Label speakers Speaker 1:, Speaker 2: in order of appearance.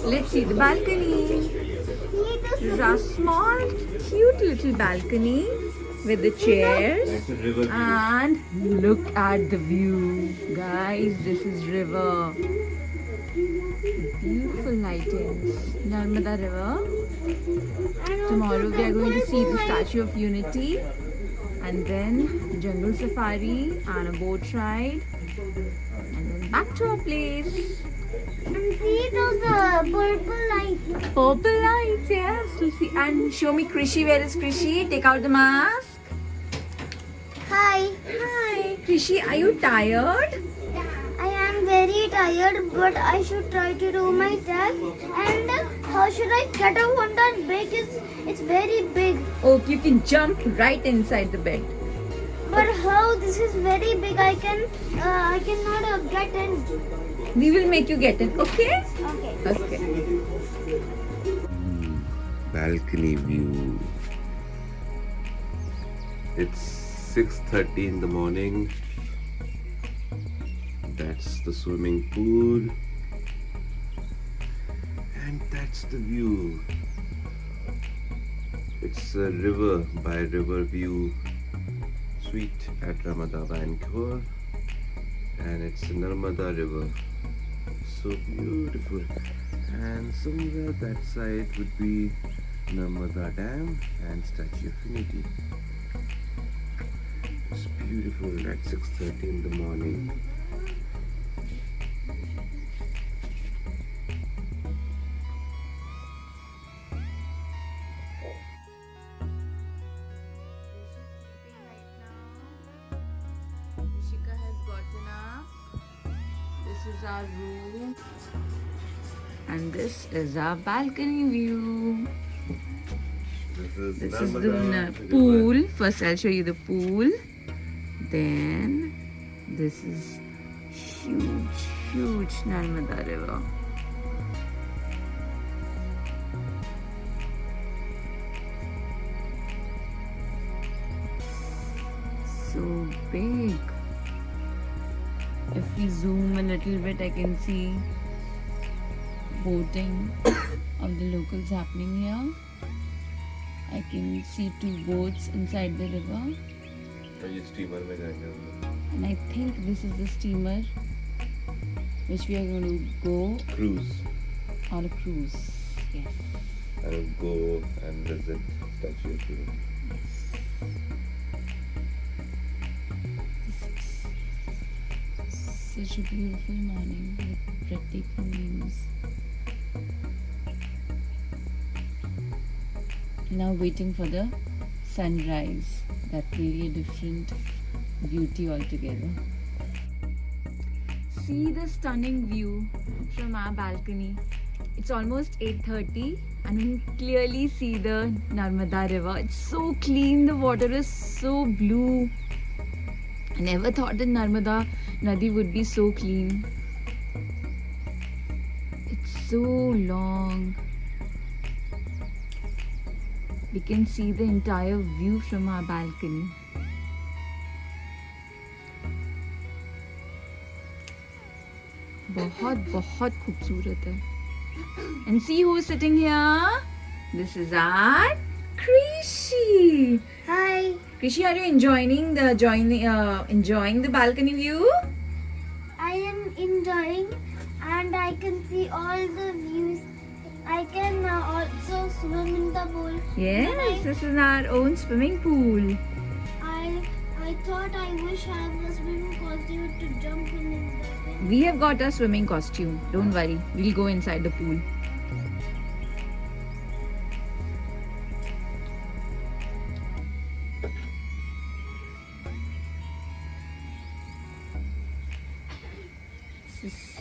Speaker 1: Let's see the balcony. This is our small, cute little balcony with the chairs. And look at the view. Guys, this is river. Beautiful lightings. Narmada River. Tomorrow we are going to see the Statue of Unity. And then jungle safari and a boat ride. And then back to our place.
Speaker 2: And see those purple lights.
Speaker 1: Purple lights, yes. We'll see. And show me Krishi. Where is Krishi? Take out the mask.
Speaker 2: Hi.
Speaker 1: Hi. Krishi, are you tired?
Speaker 2: I am very tired, but I should try to do my test. And how should I get out on that bed? It's very big.
Speaker 1: Oh, you can jump right inside the bed.
Speaker 2: But how? This is very big. I cannot get in.
Speaker 1: We will make you get in, okay?
Speaker 2: Okay.
Speaker 1: Okay.
Speaker 3: Balcony view. It's 6:30 in the morning. That's the swimming pool. And that's the view. It's a river by river view suite at Ramada Encore. And it's the Narmada River. So beautiful. And somewhere that side would be Narmada Dam and Statue of Unity. It's beautiful at 6:30 in the morning.
Speaker 1: This is our room. And this is our balcony view. This is the pool. First I'll show you the pool. Then this is huge Narmada River. So big. If we zoom a little bit, I can see boating of the locals happening here. I can see two boats inside the river. And I think this is the steamer which we are going to go
Speaker 3: Cruise.
Speaker 1: on a cruise. Yes.
Speaker 3: I will go and visit Statue of Unity.
Speaker 1: Such a beautiful morning with breathtaking views. Now waiting for the sunrise. That really a different beauty altogether. See the stunning view from our balcony. It's almost 8:30 and we can clearly see the Narmada River. It's so clean, the water is so blue. I never thought that Narmada Nadi would be so clean. It's so long. We can see the entire view from our balcony. बहुत खूबसूरत है. And see who's sitting here? This is our Krishi.
Speaker 2: Hi.
Speaker 1: Krishi, are you enjoying the balcony view?
Speaker 2: I am enjoying, and I can see all the views. I can also swim in the pool.
Speaker 1: Yes, this is our own swimming pool.
Speaker 2: I thought I wish I have a swimming costume to jump in the pool.
Speaker 1: We have got a swimming costume. Don't worry, we'll go inside the pool. This is